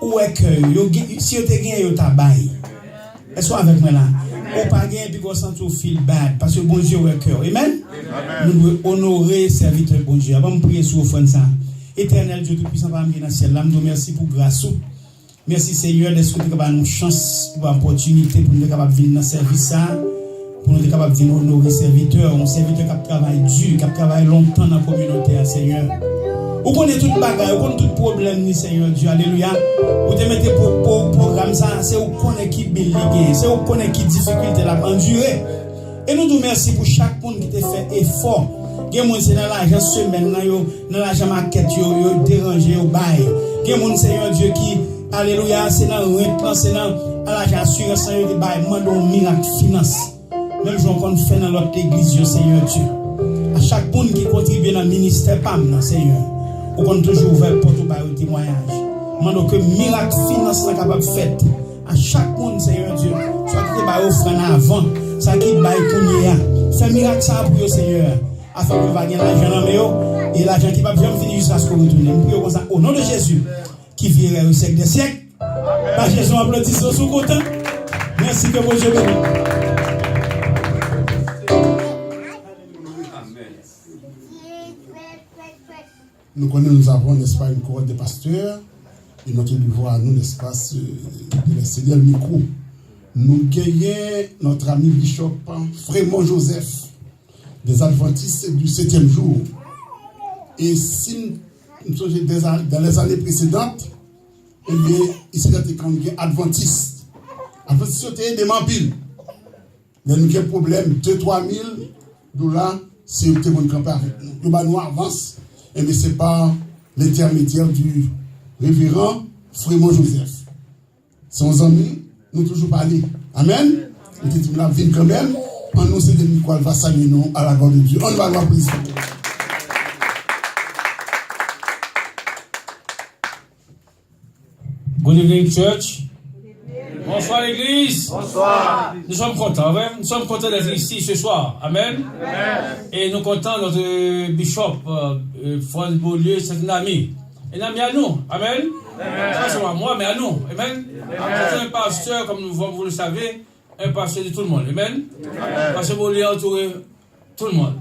ou est que si vous avez gagné, vous avez bail. Est-ce que avec moi là? Ou pas gagné, puis vous sentez vous feel bad. Parce que bon Dieu est cœur. Amen? Nous devons honorer serviteur bon Dieu. Avant de prier sur vous, ça. Éternel Dieu Tout-Puissant, parmi dans le ciel, là, nous merci pour grâce. Merci Seigneur d'être capable de nous chance, pour l'opportunité pour nous être capable de venir dans le service, pour nous être capable de venir honorer serviteur, un serviteur qui travaille dur, qui travaille longtemps dans la communauté, Seigneur. Vous connaissez tout le bagage, vous connaissez tout le problème, Seigneur Dieu, alléluia. Vous te mettez pour programme ça, c'est vous connaissez qui bélier, c'est vous connaissez qui difficulté la endurer. Et nous nous merci pour chaque monde qui t'a fait effort. Il y a des gens qui sont dans l'argent semaine, dans l'argent maquette, ils dérangé, ils baillent. Il y a des gens, Seigneur Dieu, qui, alléluia, c'est dans le rente, c'est dans l'argent assurance, ils baillent, demandent un miracle finance. Même si on fait dans l'autre église, Seigneur Dieu. À chaque monde qui contribue dans le ministère, PAM, Seigneur, on toujours ouvert pour tout le témoignage. Demandons que miracle finance soit capable de faire. À chaque monde, Seigneur Dieu, soit qui va offrir avant, ça qui va pour fais miracle ça pour vous, Seigneur. Afin que vous gagner l'argent et l'argent qui va venir jusqu'à ce que vous retournez. Nous prions comme ça au nom de Jésus qui vivrait au siècle des siècles. Par Jésus, applaudissons sous content. Merci que vous Dieu bénisse. Nous connaissons, nous avons, n'est-ce pas, une cohorte de pasteurs. Et notre niveau à nous, n'est-ce pas, de laisser le micro. Nous gagnons notre ami Bishop Frémont Joseph, des Adventistes du 7e jour. Et si nous sommes dans les années précédentes, eh bien, ici, quand nous sommes Adventistes. Adventistes sont des mampiles. Mais nous avons un problème, 2-3 000 $, c'est le témoin de campagne avec nous. Nous avance, et mais ce n'est pas l'intermédiaire du révérend Frémont Joseph. Son ami, nous toujours parlé. Amen. Et qui nous vient quand même. En nous, c'est de Nicole va saluer nous à la gloire de Dieu. On va voir plus. Good evening, church. Bonsoir, l'église. Bonsoir. Nous sommes contents, hein? Nous sommes contents d'être ici ce soir. Amen. Amen. Et nous comptons notre bishop, Franz Beaulieu, c'est un ami. Un ami à nous. Amen. Pas seulement à moi, mais à nous. Amen. C'est un pasteur, comme vous le savez, un pasteur de tout le monde. Amen. Pasteur Beaulieu a entouré tout le monde.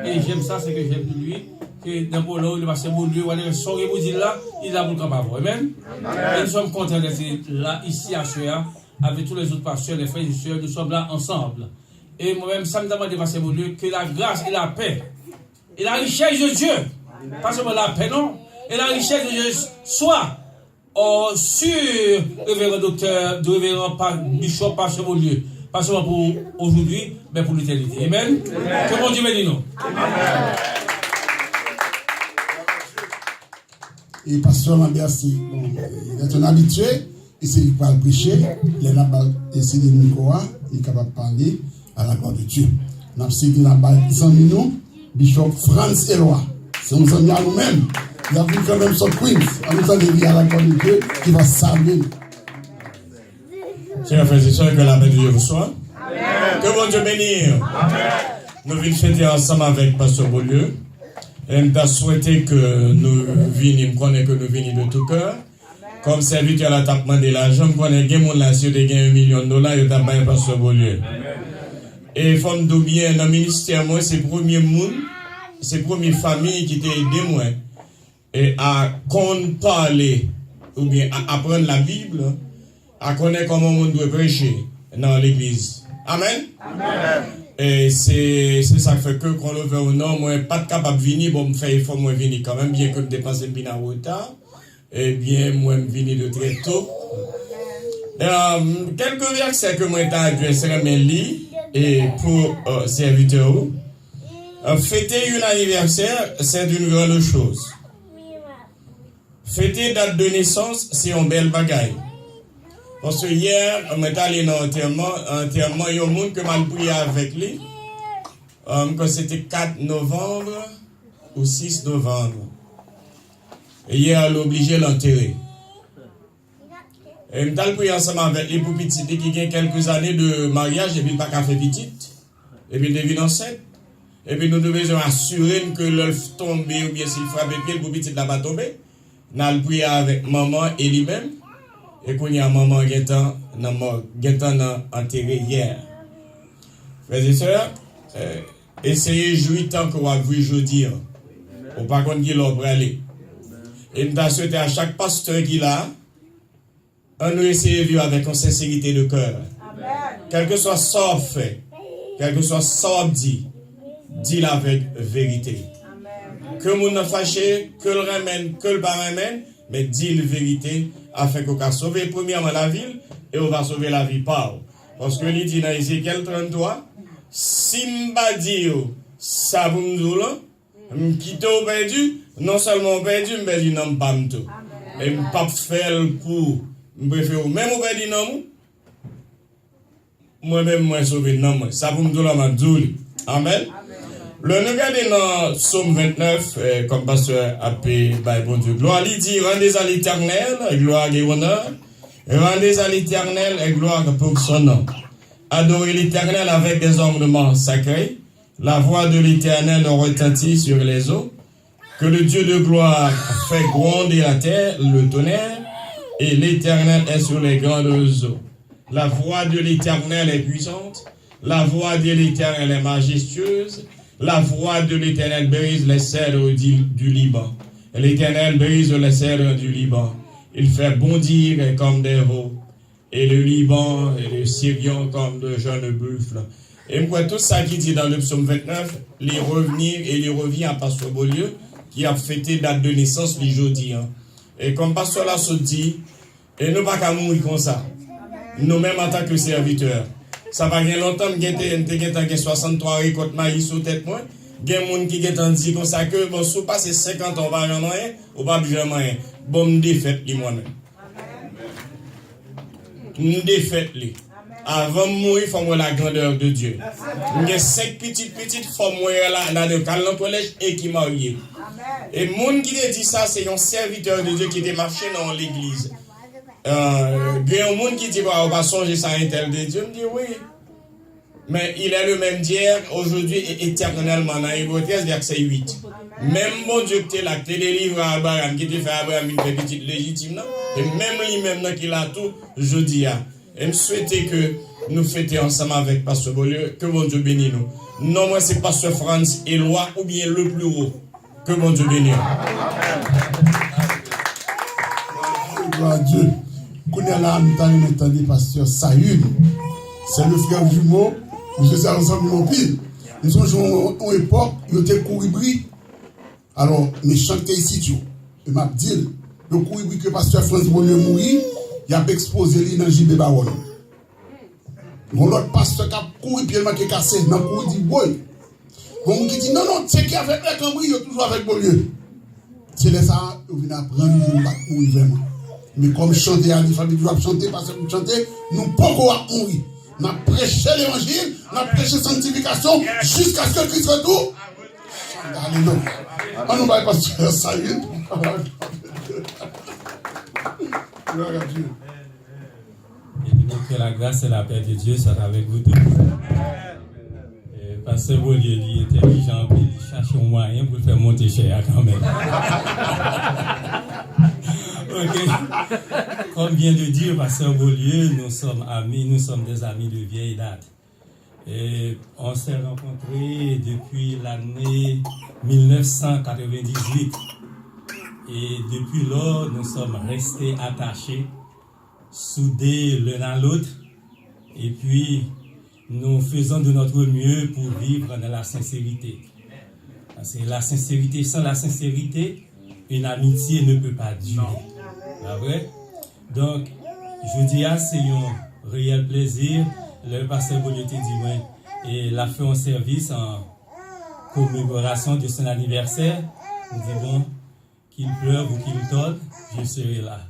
Et j'aime ça, c'est que j'aime de lui. Que dans le le pasteur Beaulieu, son vous dit là, il a pour le camp. Amen. Et nous sommes contents d'être là, ici à Chouéa, avec tous les autres pasteurs, les frères et sœurs, nous sommes là ensemble. Et moi-même, ça me demande de passer Beaulieu, que la grâce et la paix, et la richesse de Dieu, pas seulement la paix, non, et la richesse de Dieu soit sur le révérend docteur, le révérend bishop, pasteur Beaulieu, pas seulement pour aujourd'hui, mais pour l'éternité. Amen. Que mon Dieu bénisse nous. Amen. Et pasteur Lambert, il est un habitué, et c'est lui qui va prêcher, il est là-bas, et c'est de Nicolas, il est capable de parler à la gloire de Dieu. Nous avons suivi là-bas, ils ont mis nous, Bishop Franz Eloi. C'est nos amis à nous-mêmes. Il a vu quand même son Queens, à nous aller à la gloire de Dieu, qui va saluer. Chers frères et sœurs, que la paix de Dieu vous soit. Amen. Que bon Dieu bénisse. Nous venons fêter ensemble avec Pasteur Beaulieu. Et nous avons souhaité que nous venions, connaître que nous venions de tout cœur. Comme serviteur à la tapement de l'argent, nous connaissons que mon nation de gagner $1 million, et a pas Pasteur Beaulieu. Et femme de bien dans le ministère, moi, c'est le premier monde, c'est la première famille qui t'a aidé moi et à parler ou bien à apprendre la Bible, à connaître comment on doit prêcher dans l'église. Amen. Amen. Et c'est ça qui fait que quand on veut ou non, moi, pas capable de venir, bon, me faire effort, moi, venir quand même, bien que je dépense bien en retard, et bien, moi, je venir de très tôt. Quelques versets que moi, j'ai adressé à mes lits, et pour serviteurs, fêter un anniversaire, c'est une grande chose. Fêter date de naissance, c'est un bel bagaille. Parce que hier, on est allé dans l'enterrement, il y a un monde que m'a prié avec lui, quand c'était 4 novembre ou 6 novembre. Et hier, elle a obligé de l'enterrer. Et je suis prié ensemble avec lui pour petite qui a quelques années de mariage, et puis il n'a pas fait petite, et puis il devient enceinte. Et puis nous devons assurer que l'œuf tombe, ou bien s'il frappe pied, pour petite n'a pas tombé. Nous allons prier avec maman et lui-même. Et qu'on y a maman Guetan enterré hier. Frères et sœurs, essayez de jouir tant qu'on va vu jeudi. Ou pas qu'on dit l'obre aller. Et nous avons souhaité à chaque pasteur qui l'a, on nous essaie de vivre avec une sincérité de cœur. Quel que soit ça fait, quel que soit ça dit, dis-le avec vérité. Que le monde ne fâché, que le ramène, que le pas ramène, mais dis la vérité afin qu'on puisse sauver premièrement la ville et on va sauver la vie par. Parce que il dit dans Ézéchiel 33, si m'ba dit ça vous me quitte au perdu, non seulement au perdu, mais perdu non pas tout. Et m'pas faire le coup, m'préfère même au perdu non moi-même moi sauver non ça vous me dire la madjouli. Amen. Le nous regardons dans Psaume 29, comme pasteur appelé by bon Dieu. Gloire, il dit, rendez à l'Éternel, gloire et honneur. Rendez à l'Éternel et gloire pour son nom. Adorez l'Éternel avec des ornements sacrés. La voix de l'Éternel retentit sur les eaux. Que le Dieu de gloire fait gronder la terre, le tonnerre, et l'Éternel est sur les grandes eaux. La voix de l'Éternel est puissante. La voix de l'Éternel est majestueuse. La voix de l'Éternel brise les cèdres du Liban. L'Éternel brise les cèdres du Liban. Il fait bondir comme des veaux. Et le Liban et le Syrian comme de jeunes buffles. Et moi, tout ça qui dit dans le psaume 29, les revenir et les revient à Pasteur Beaulieu, qui a fêté date de naissance le jeudi. Et comme Pasteur là se dit, et nous pas qu'à mourir comme ça. Nous-mêmes en tant que serviteurs. Ça va bien longtemps, j'ai 63 récoltes maïs sous tête moi. Il y a des gens qui ont dit comme ça que bon, si vous passez 50 ans, on va rien rien, ou pas bien rien. Bon, me défaite moi-même. Me défaite les. Avant de mourir, il faut voir la grandeur de Dieu. Il y a 5 petites, il faut mourir là, dans le collège et qui marié. Et le monde qui dit ça, c'est un serviteur de Dieu qui était marché dans l'église. Il y a un monde qui dit, on va songer ça à un tel de Dieu. Je me dis oui. Mais il est le même d'hier, aujourd'hui et éternellement. Dans Hébreux 13, verset 8. Même bon Dieu qui est là, qui délivre à Abraham, qui te fait Abraham une petite légitime, non? Et même lui-même qui l'a tout, je dis. Et je souhaite que nous fêtions ensemble avec Pasteur Beaulieu. Que bon Dieu bénisse nous. Non, moi c'est Pasteur France Éloi ou bien le plus haut. Que bon Dieu bénisse. Gloire à Dieu. Qu'on est là, nous avons entendu Pasteur Saül. C'est le frère jumeau. Nous sommes ensemble en pile. Nous sommes en époque, nous étions couribri. Alors, nous chantons ici, tu et m'a dit, le couribri que Pasteur France Beaulieu mourir, il a exposé lui dans JB Baron. Mon autre pasteur qui a couru, puis il m'a cassé, dans le courrier, il dit, oui. Bon, qui dit, non, c'est qui avec les Cambri, il est toujours avec Beaulieu. C'est là ça, on vient apprendre, nous battre mourir vraiment. Mais comme chanter, il fallait toujours chanter, parce que nous chanter, nous ne pouvons pas mourir. Nous avons prêché l'évangile, nous avons prêché la sanctification, jusqu'à ce que Christ retourne. Alléluia. On nous va pasteur Saül. Gloire à Dieu. Que la grâce et la paix de Dieu soient avec vous tous. Pasteur Beaulieu, il est intelligent, il cherche un moyen pour faire monter cher quand même. Ok. Comme vient de dire Pasteur Beaulieu, nous sommes amis, nous sommes des amis de vieille date. Et on s'est rencontrés depuis l'année 1998. Et depuis lors, nous sommes restés attachés, soudés l'un à l'autre. Et puis, nous faisons de notre mieux pour vivre dans la sincérité. Parce que la sincérité, sans la sincérité, une amitié ne peut pas durer. Pas vrai? Donc, je dis c'est un réel plaisir. Le pasteur Beaulieu dit, et il a fait un service en commémoration de son anniversaire. Nous disons qu'il pleuve ou qu'il donne, je serai là.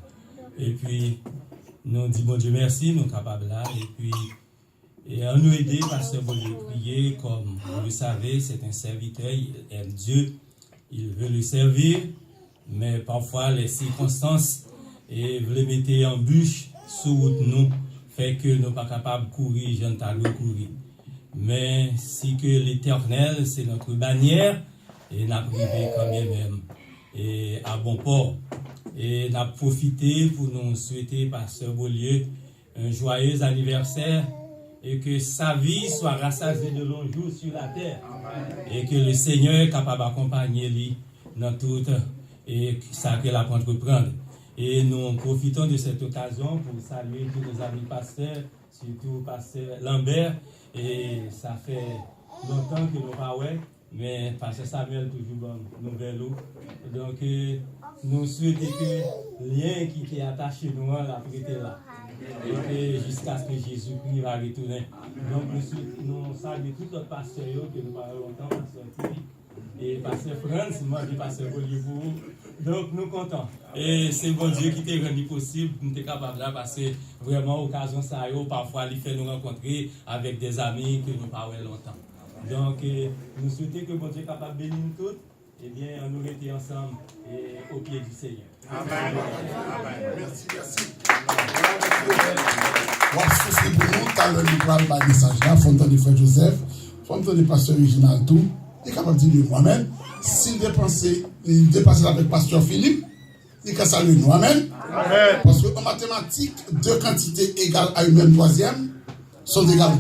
Et puis, nous disons, bon Dieu merci, nous sommes capables là. Et puis, et on nous aider, pasteur Beaulieu, prier, comme vous le savez, c'est un serviteur, il aime Dieu, il veut le servir, mais parfois les circonstances, et vous les mettez en bûche sous route nous, fait que nous ne sommes pas capables de courir, je ne t'ai courir. Mais si que l'Éternel, c'est notre bannière, et n'a privé quand même, et à bon port. Et on a profité pour nous souhaiter, Pasteur Beaulieu, un joyeux anniversaire et que sa vie soit rassasiée de longs jours sur la terre. Et que le Seigneur est capable d'accompagner lui dans tout et ça qu'elle a entreprendre. Et nous profitons de cette occasion pour saluer tous nos amis pasteurs, surtout Pasteur Lambert. Et ça fait longtemps que nous pas ouais, mais Pasteur Samuel toujours bon nouvelle. Donc nous souhaitons que le lien qui est attaché nous la prêter là. Et que jusqu'à ce que Jésus-Christ va retourner. Donc nous saluons tous les pasteurs que nous parlons longtemps, Pasteur Thierry. Et Pasteur France, moi je Pasteur Beaulieu pour vous. Donc nous comptons. Et c'est bon Dieu qui t'a rendu possible, nous sommes capables là parce que vraiment occasion ça parfois il fait nous rencontrer avec des amis que nous parlons longtemps. Donc nous souhaitons que bon Dieu est capable de bénir nous tous. Eh bien, on nous était ensemble au pied du Seigneur. Amen. Amen. Merci, merci. On va souffler pour nous, quand nous parlons par message là, Fontaine de Frère Joseph, Fontaine de Pasteur Original tout, il est capable de dire nous, Amen. S'il dépasse avec Pasteur Philippe, il est capable de nous, Amen. Amen. Parce qu'en mathématiques, deux quantités égales à une même troisième sont égales.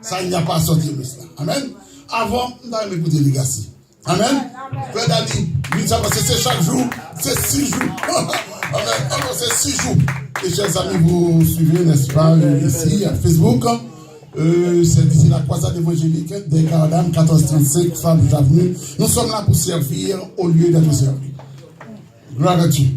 Ça, il n'y a pas à sortir de cela. Amen. Avant, nous allons écouter les gars. Amen. Frère Dani, c'est chaque jour, c'est 6 jours. Amen. Alors, c'est 6 jours. Et chers amis, vous suivez, n'est-ce pas, ici, à Facebook. C'est d'ici la croisade évangélique des Cardam 1435, Fabre Avenue. Nous sommes là pour servir au lieu d'être servis. Gloire à Dieu.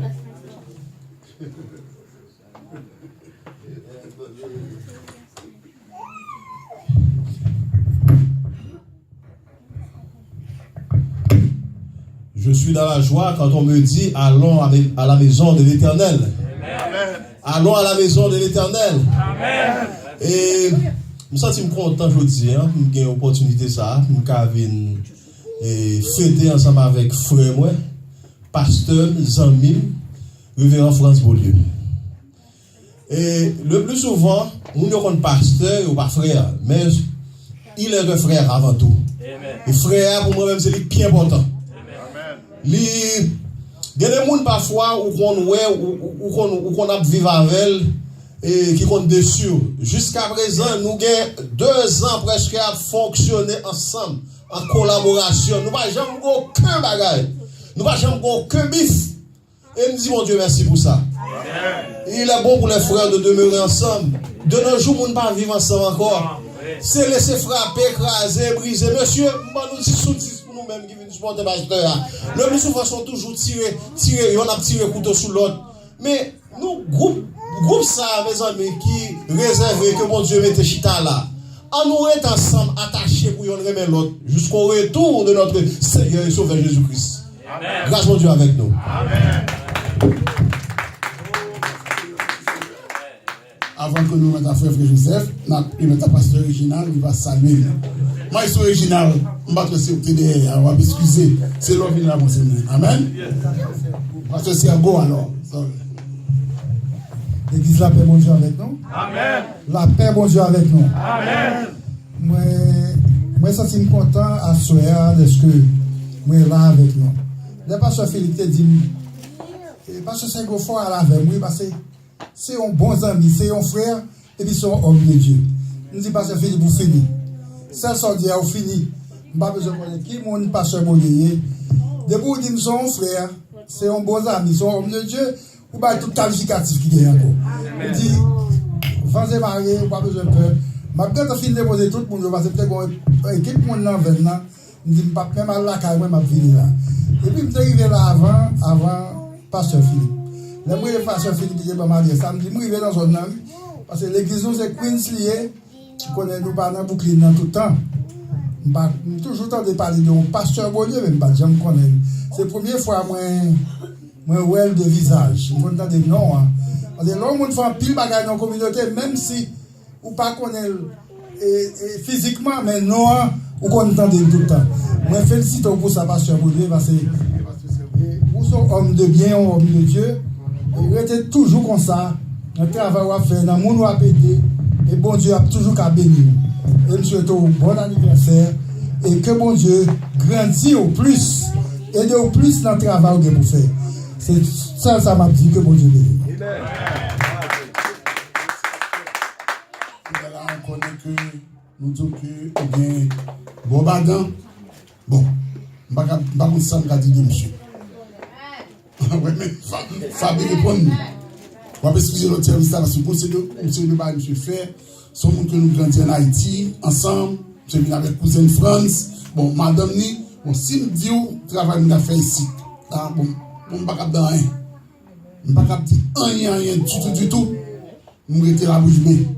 Je suis dans la joie quand on me dit allons à la maison de l'Éternel. Amen. Allons à la maison de l'Éternel. Amen. Et je me sens content aujourd'hui, hein, pour j'ai l'opportunité ça, pour fêter ensemble avec frère moi, pasteur Zanmim, révérend France Beaulieu. Et le plus souvent, on ne connaît pas pasteur ou pas frère, mais il est un frère avant tout. Amen. Et frère pour moi-même c'est le plus important. Il y a des gens parfois où on a vécu avec et qui comptent dessus. Jusqu'à présent, nous avons 2 ans presque à fonctionner ensemble, en collaboration. Nous n'avons jamais aucun bagage. Nous n'avons jamais aucun bif. Et nous disons, mon Dieu, merci pour ça. Il est bon pour les frères de demeurer ensemble. De nos jours, nous ne pas vivre ensemble encore. C'est laisser frapper, écraser, briser. Monsieur, nous disons pour nous-mêmes qui viennent supporter le pasteur. Le plus souvent sont toujours tirés, on a tiré couteau sous l'autre. Mais nous, groupe ça, mes amis, qui réservé que mon Dieu mette chita là. On nous est ensemble attachés pour y remettre l'autre jusqu'au retour de notre Seigneur et Sauveur Jésus-Christ. Grâce mon Dieu avec nous. Amen. Avant que nous mettions frère Joseph, nous mettons pasteur original, il va saluer. Moi, je suis original, je ne vais pas te dire, on va m'excuser. C'est l'homme qui l'a mentionné. Amen. Parce que c'est un go alors. L'église, la paix, bon Dieu avec nous. Amen. La paix, bon Dieu avec nous. Amen. Moi, je suis content à soir de ce que moi là avec nous. Le pasteur Philippe te dit, parce que c'est un fort à la avec moi, parce que c'est un bon ami, c'est un frère, et puis c'est un homme de Dieu. Nous disons, pasteur Philippe, vous finissez. Ça sort dire, vous finissez. Je n'ai pas besoin de connaître qui mon pasteur Beaulieu. Depuis vous dites, c'est un frère, c'est un bon ami, c'est un homme de Dieu. Ou pas tout qualificatif qui est encore. On dit, vous êtes marié, ou pas besoin de peur. Je vais peut-être finir de poser tout le monde, parce que peut-être qu'on équipe mon nom maintenant, je dis, même à la caille, moi, je vais venir là. Et puis, je suis arrivé là avant Pasteur Philippe. Le premier Pasteur Philippe qui est marié, ça me dit, je suis arrivé dans son nom, parce que l'église, c'est Queenslier, qui connaît nous pas dans Brooklyn tout le temps. Je toujours entendu parler de Pasteur Beaulieu, mais je me connais. C'est la première fois que moi ouais de visage, je me des noms. Parce que l'homme fait un pile bagage dans la communauté, même si ou pas connaît physiquement, mais non, ou qu'on entend tout le temps. Moi félicite pour ça, Pasteur Beaulieu, parce que vous êtes homme de bien, homme de Dieu, et vous êtes toujours comme ça, un travail à faire, dans le monde à péter, et bon Dieu a toujours qu'à bénir. Et je souhaite un bon anniversaire, et que bon Dieu grandisse au plus, et au plus dans le travail que vous faites. C'est ça m'a dit que bon Dieu bénit. Là, on connaît que nous disons que, eh bien, bon, badin, bon, je ne sais pas si ça me dit de monsieur. Oui, mais Fabi répond. On va excuser notre service parce que monsieur de bail, monsieur fait, son monde que nous grandissons en Haïti, ensemble, je viens avec cousin France, bon, madame ni, bon, si me dit où travail nous a fait ici, là, bon, je ne sais pas dans rien. Je ne sais pas dire rien du tout. Je me la bouche bée.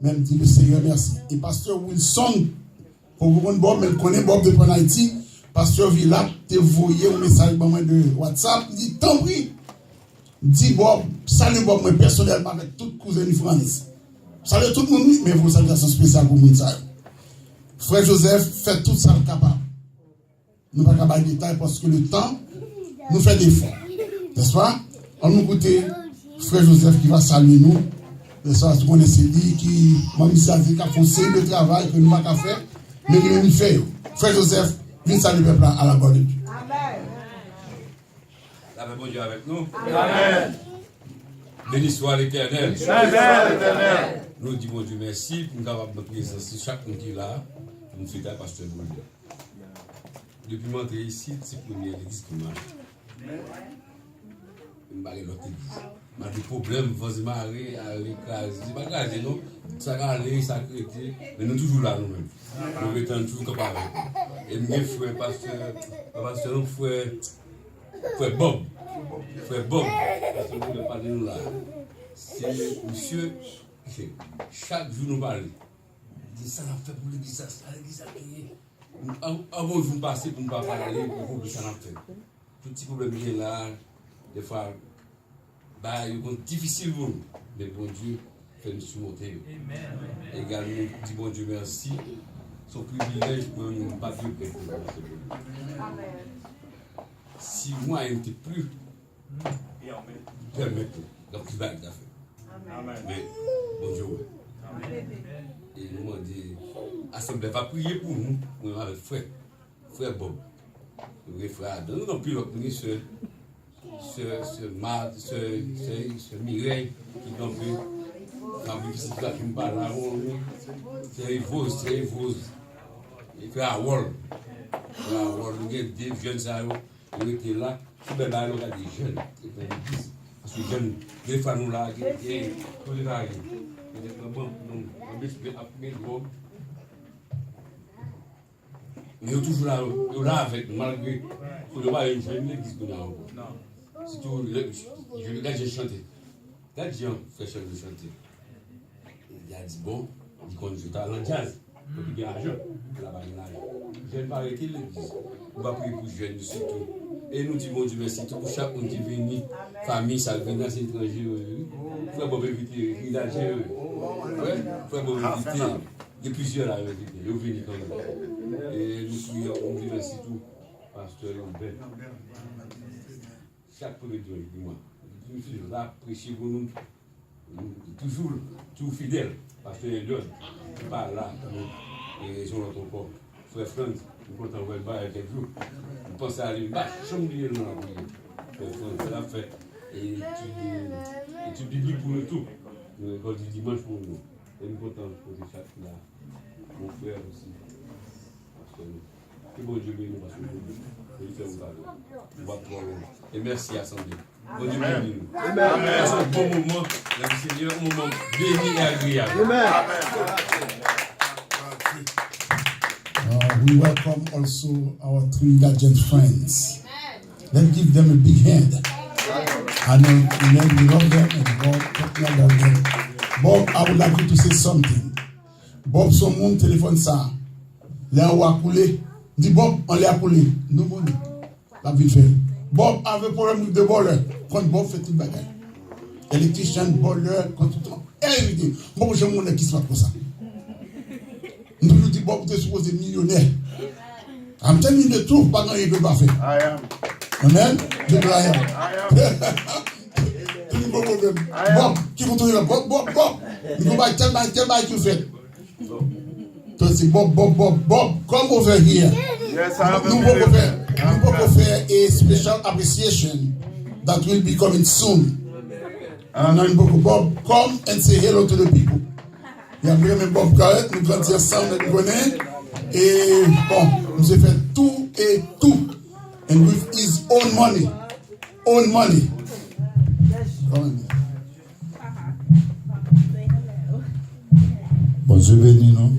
Même dit le Seigneur merci. Et pasteur Wilson, pour vous connaître Bob, mais il connaît Bob depuis Haïti, pasteur Villa, te voyé un message de WhatsApp, il dit tant pis. Dit Bob, salut Bob, moi personnellement avec tout cousin de France. Salut tout le monde, mais vos salutations spéciales pour moi. Frère Joseph fait tout ça capable. Nous ne pouvons pas de détails parce que le temps nous fait des efforts. N'est-ce pas? On nous écoute Frère Joseph qui va saluer nous. De ça, ce qu'on essaie de dire, qui m'a mis à dire qu'il faut le travail que nous n'avons pas fait, mais qu'il nous fait. Frère Joseph, viens saluer le peuple à la bonne. Amen. La paix, bon Dieu avec nous. Amen. Béni soit l'Éternel. Amen. Nous disons bon Dieu merci pour nous avoir de présence. Chaque monde qui est là, nous faisons un pasteur Boulio. Depuis que je suis ici, c'est la première église qui marche. Je vais aller l'autre église. Il y a des problèmes, il faut se marier, l'écrase. C'est pas grave, non? Ça va aller, ça crée. Mais nous sommes toujours là, nous-mêmes. Nous restons toujours capables. Et mes frères, pasteur, frère Bob. Frère Bob, parce que nous ne parlons pas de nous là. C'est monsieur, chaque jour nous parle. Il dit ça n'a fait pour l'église, ça l'église a payé. Avant de vous passer pour ne pas parler, pour vous, ça n'a fait. Tout petit problème qui est là, des fois, c'est difficile pour nous. Mais bon Dieu fait nous surmonter. Également, dit bon Dieu merci. Son privilège pour nous ne pas Dieu prêter. Si moi, il n'était plus, permettre, donc il va être fait. Mais bon Dieu, et nous m'ont dit, l'Assemblée va prier pour nous, nous avec frère Bob. Le frère Adam, nous n'avons plus l'autre ministre. Ce Mireille qui ont vu la visite là qui me parle là, c'est Rose. Et puis à Wall, il y a des jeunes qui étaient là, tout le monde a des jeunes, parce que les jeunes, des fois nous là, tout le monde mais toujours là avec nous, malgré que nous avons une jeune église que nous avons. Surtout, là j'ai chanté. Quand j'ai fait chanter, il a dit bon, il connaît le talent jazz, donc il y a l'argent, là-bas il y a l'argent. Je ne vais pas arrêter l'église. On va prier pour les jeunes surtout. Et nous disons, Dieu merci, pour chaque monde qui vient, famille, ça vient dans ces étrangers. Frère Bob invité, il a géré. Frère Bob invité, il y a plusieurs là, ils ont venu quand même. Et nous prions, on dit merci tout, pasteur Lambert. Chaque premier jour, dis-moi, nous sommes là, prêcher pour nous, toujours fidèles, parce que les jeunes, ils parlent là, et ils sont dans ton corps. Frère Franck, nous comptons voir le bas avec quelques jours. Nous pensons à aller bas, chambre de nous la prière. Frère Franck, c'est la fête. Et tu biblique pour nous tout. Nous avons du dimanche pour nous. Et nous comptons pour chaque là. Mon frère aussi. Parce que que bon Dieu bénisse parce que nous fait un va trop loin. Et merci Assemblée. Bon Dieu bénisse nous. Amen. C'est un bon moment. Le Seigneur, un moment béni et agréable. Amen. We welcome also our Trinidadian friends. Let's give them a big hand. And then we love them and God take care of them. Bob, I would like you to say something. Bob, son monde téléphone ça. Là, on a coulé. Dis Bob, on l'a coulé. Non, bon, la vie fait. Bob avait problème de boleur. Quand Bob fait tout le bagage. Électricien, boleur, quand tout le temps. Everything. Bon, je me dis qui se passe pour ça. Nous nous disons, Bob, tu es supposé millionnaire. I'm telling you the truth, pas dans les deux baffes. I am. Amen? I am. Bob, qui vous trouvez là? Bob. Nous ne pouvons pas tellement que vous faites. Donc c'est Bob, come over here. Yes, I have Nous pouvons faire a special appreciation that will be coming soon. And Bob, come and say hello to the people. Il y a vraiment Bob Garrett, nous grandissons ensemble, nous connaissons. Et bon, nous avons fait tout et tout. And with his own money. Own money. Bon Dieu béni nous.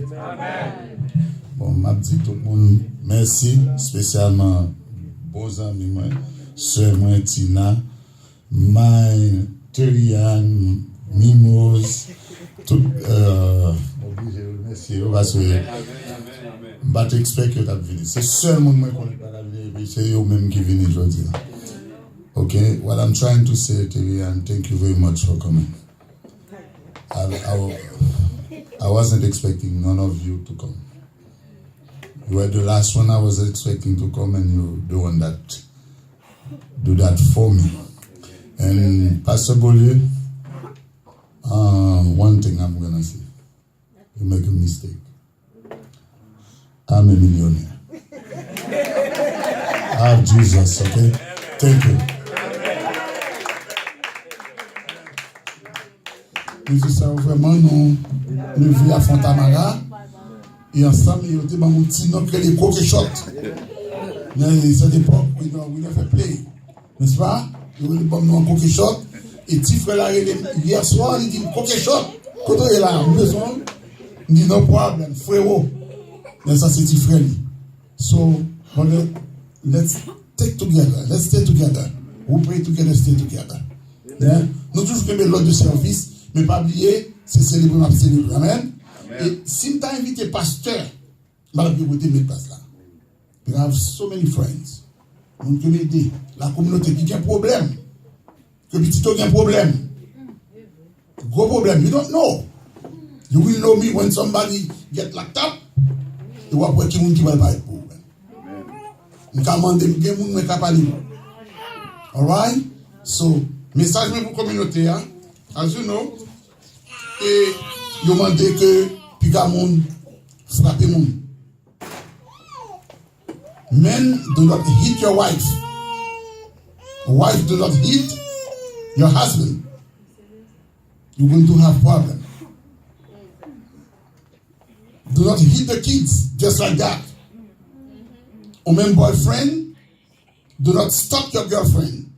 Bon, m'a dit tout le monde merci, spécialement beaux amis, moi, soeur moi Tina, May, Terian, Mimose, tout, obligé de remercier, parce que je ne expect que tu as venu. C'est seulement moi qu'on n'est pas venu, c'est eux-mêmes qui viennent aujourd'hui. Okay, what I'm trying to say, Terian, thank you very much for coming. I wasn't expecting none of you to come. You were the last one I was expecting to come, and you're the one that do that for me. And Pastor Beaulieu, one thing I'm gonna say: you make a mistake. I'm a millionaire. I have Jesus, okay? Thank you. Nous sommes vraiment nous vivons à Fontamara et ensemble ils ont dit mon petit nom que les coquets shot. Mais cette époque we never play, n'est-ce pas? Ils ont dit bon nous en coquet shot et petit frère là hier soir il dit coquet shot. Quand il est là besoin il dit no problem frérot. Mais ça c'est petit frère. So let's take together, let's stay together. We pray together, stay together. Yeah? Nous toujours aimer l'ordre de service. Mais pas oublier, c'est célébrer, célébrer. Amen. Et si tu as invité pasteur, je vais vous mettre place là. We have so many friends. On peut m'aider. La communauté qui a un problème. Que petit a un problème. Gros problème. You don't know. You will know me when somebody get locked up. You will work qui va pas être problème. Je vais demander, je vais parler. Alright? So, message pour la communauté. Hein? As you know, et vous demandez que piga moun frappe moun. Men do not hit your wife. Wife do not hit your husband. You're going to have problem. Do not hit the kids just like that. Or men boyfriend, do not stop your girlfriend.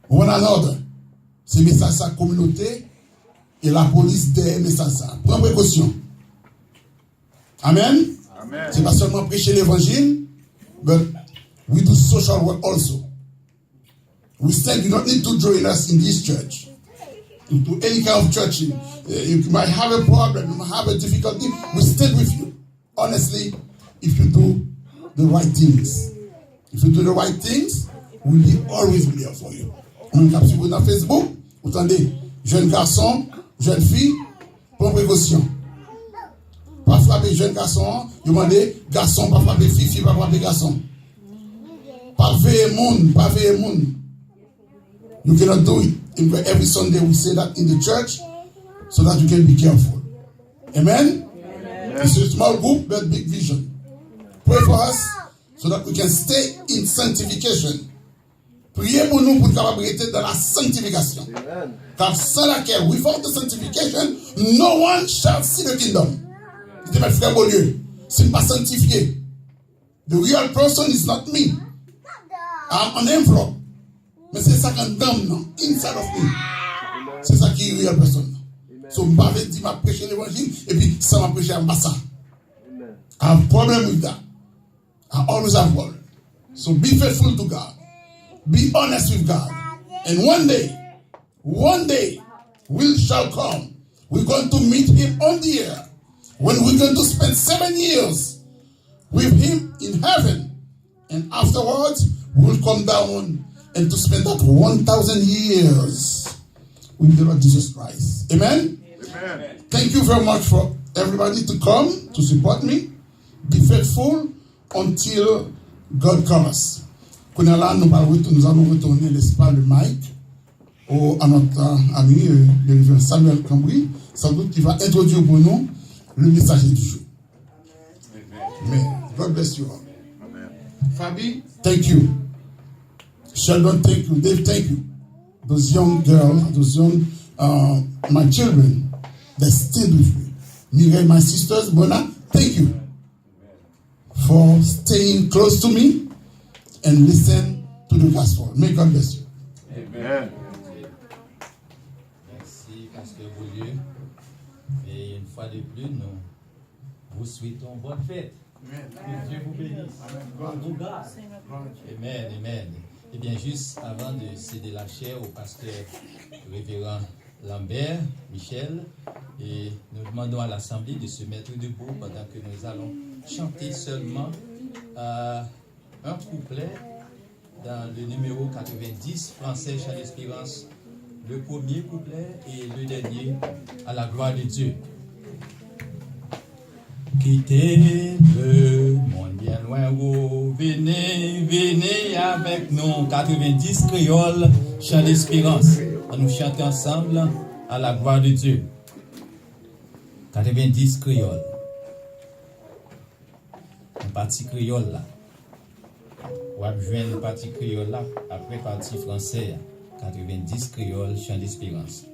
One another. C'est message sa communauté et la police des messages ça. Prends précaution. Amen. Amen. C'est pas seulement prêcher l'évangile, but we do social work also. We said you don't need to join us in this church. Into any kind of church. You might have a problem, you might have a difficulty. We stay with you. Honestly, if you do the right things. If you do the right things, we'll be always be there for you. On cap sur dans Facebook, vous entendez, jeune garçon, jeune fille, prends précaution. Pas frapper jeune garçon, demandez garçon, pas frapper fille, fille, pas frapper garçon. Pas veiller monde, pas veiller monde. You cannot do it. Every Sunday we say that in the church so that you can be careful. Amen? Amen. It's a small group but big vision. Pray for us so that we can stay in sanctification. Priez pour nous pour capable rester dans la sanctification. Car sans laquelle, without the sanctification, no one shall see the kingdom. C'était mes frères Beaulieu. C'est pas sanctifié. The real person is not me. I'm an envelope. Mais c'est ça qu'on donne, non? Inside of me. C'est ça qui est real person. So, je vais dire, je prêcher l'évangile, et puis ça m'a prêché en bassa. I have problem with that. I always have one. So be faithful to God. Be honest with God. And one day, we shall come. We're going to meet him on the air. When we're going to spend 7 years with him in heaven. And afterwards, we'll come down and to spend that 1,000 years with the Lord Jesus Christ. Amen? Amen. Thank you very much for everybody to come to support me. Be faithful until God comes. Nous allons retourner l'espace de Mike à notre ami, le révérend Samuel Cambry, sans doute qui va introduire pour nous le message du jour. Amen. God bless you all. Amen. Fabi, thank you. Sheldon, thank you. Dave, thank you. Those young girls, those young, my children, they stayed with me. Mireille, my sisters, Bona, thank you for staying close to me and listen to the gospel. May God bless you. Amen. Merci, Pasteur Beaulieu. Et une fois de plus, nous vous souhaitons bonne fête. Que Dieu vous bénisse. Vous garde. Amen, amen. Et bien, juste avant de céder la chair au pasteur révérend Lambert, Michel, et nous demandons à l'Assemblée de se mettre debout pendant que nous allons chanter seulement un couplet dans le numéro 90, Français, Chant d'Espérance, le premier couplet et le dernier, à la gloire de Dieu. Quittez le monde bien loin, oh, venez, venez avec nous, 90 créoles, Chant d'Espérance. On nous chante ensemble à la gloire de Dieu. 90 créoles. Une partie créole là. On va joindre une partie créole là, après partie français. 90 créoles, Chant d'Espérance.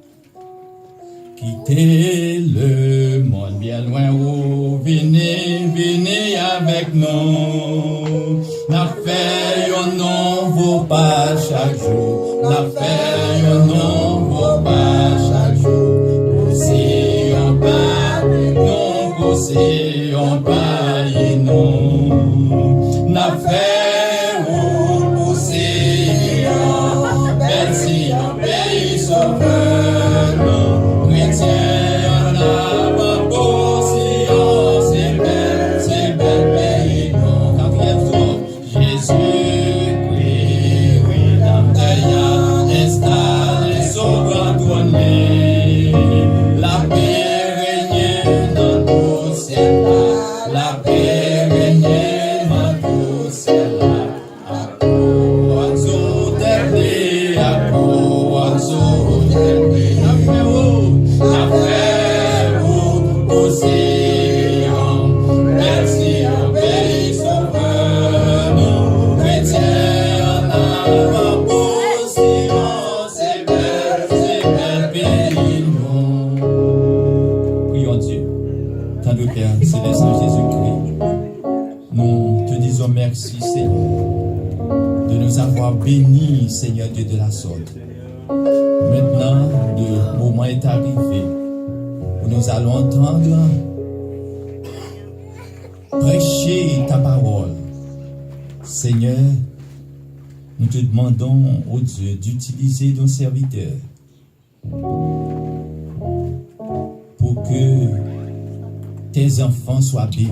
Quittez le monde bien loin, oh, venez, venez avec nous. N'a fait un nouveau pas chaque jour. N'a fait un nouveau pas chaque jour. Poussez en bas, non, poussez en bas, et non. N'a fait ou poussez en bas, si en pays sauveur. Béni, Seigneur Dieu de la sorte. Maintenant, le moment est arrivé où nous allons entendre prêcher ta parole. Seigneur, nous te demandons, ô Dieu, d'utiliser nos serviteurs pour que tes enfants soient bénis.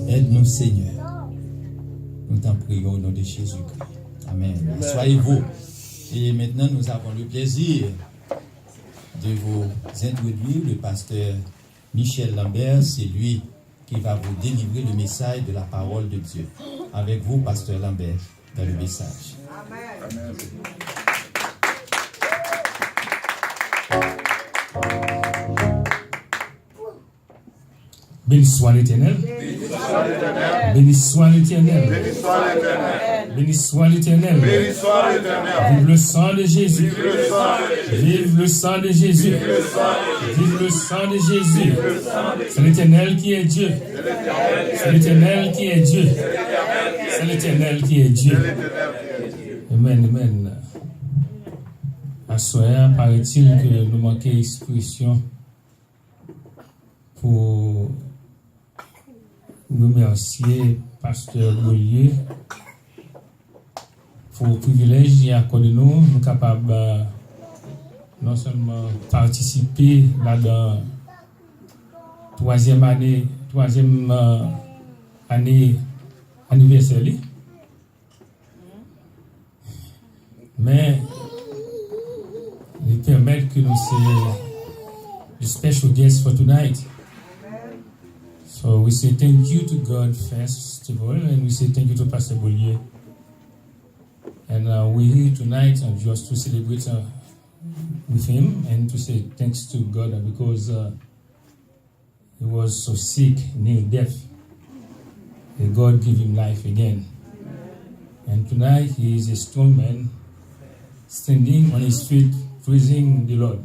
Aide-nous, Seigneur. Nous t'en prions au nom de Jésus-Christ. Amen. Soyez-vous. Et maintenant, nous avons le plaisir de vous introduire le pasteur Michel Lambert. C'est lui qui va vous délivrer le message de la parole de Dieu. Avec vous, pasteur Lambert, dans le message. Amen. Béni soit l'Éternel. Béni soit l'Éternel. Béni soit l'Éternel. Vive le sang de Jésus. Vive le sang de Jésus. Vive le sang de Jésus. C'est l'Éternel qui est Dieu. C'est l'Éternel qui est Dieu. C'est l'Éternel qui est Dieu. Amen, amen. À soir, paraît-il que nous manquons d'expression pour remercier Pasteur Beaulieu pour le privilège qu'il a accordé nous capables non seulement participer là-dedans troisième année anniversaire, mais il permet que nous soyons the special guest for tonight. So we say thank you to God first of all, and we say thank you to Pastor Beaulieu. And we're here tonight just to celebrate with him and to say thanks to God because he was so sick, near death. and God gave him life again. And tonight he is a strong man, standing on his feet, praising the Lord.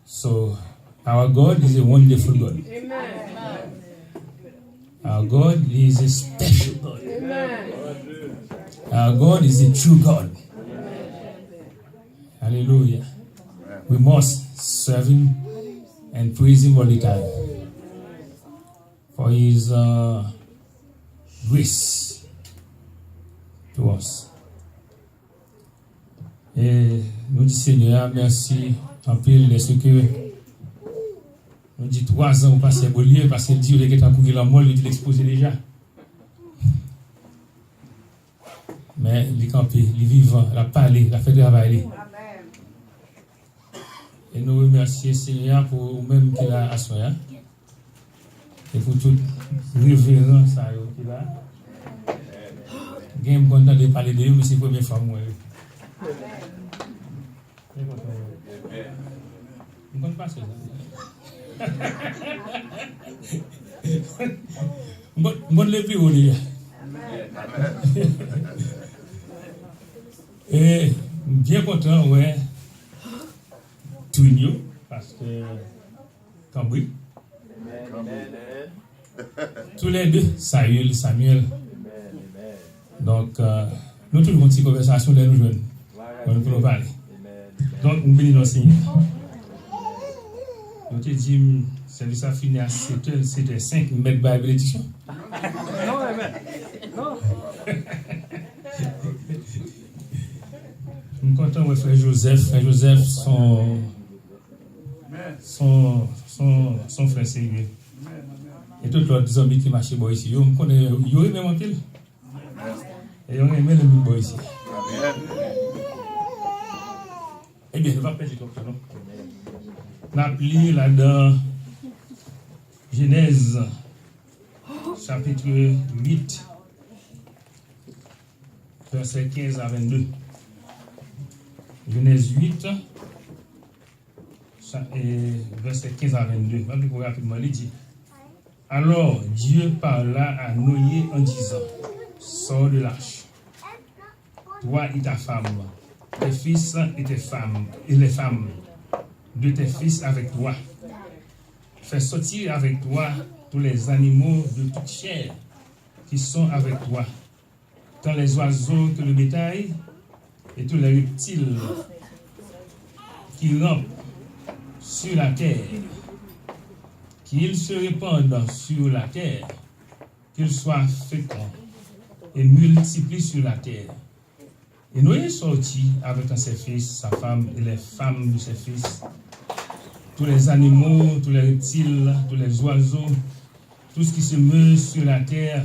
So our God is a wonderful God. Our God is a special God. Our God is a true God. Hallelujah. We must serve him and praise him all the time for his grace to us. Et nous disons Seigneur, merci en pile de ce que nous dit 3 ans au passé Beaulieu parce qu'il dit qu'il est en courir la mort, il l'exposé déjà. Mais il est campé, il est vivant, il a parlé, il a fait travailler. Et nous remercions Seigneur pour vous-même qui l'a assoyé. Et pour toute révérence qu'il a. Je suis content de parler de lui, mais c'est la première fois moi. Je ne compte pas ça. Je ne l'ai plus au déjà. Et bien content, ouais. Twinio, parce que Cambry. Tous les deux, Samuel. Donc, nous tous une petite conversation de nous jeunes. Nous pouvons parler. Donc, nous bénissons le Seigneur. Nous te dit, service a fini à 7h, c'était 5, nous mettons la bénédiction. Non. Nous sommes contents de frère Joseph. Frère Joseph, son frère sérieux. Et tous les autres amis qui marchent ici, ils ont même en pile. Et ils ont aimé le bois ici. Eh bien, ne va pas perdre ton temps. On a lu là-dedans Genèse, chapitre 8, verset 15 à 22. Genèse 8, verset 15 à 22. Je vais plus rapidement, il dit. Alors Dieu parla à Noé en disant, sors de l'arche, toi et ta femme, tes fils et tes femmes, et les femmes de tes fils avec toi. Fais sortir avec toi tous les animaux de toute chair qui sont avec toi, tant les oiseaux que le bétail, et tous les reptiles qui rampent sur la terre, qu'ils se répandent sur la terre, qu'ils soient féconds et multiplient sur la terre. Et Noé sortit avec ses fils, sa femme et les femmes de ses fils, tous les animaux, tous les reptiles, tous les oiseaux, tout ce qui se meut sur la terre.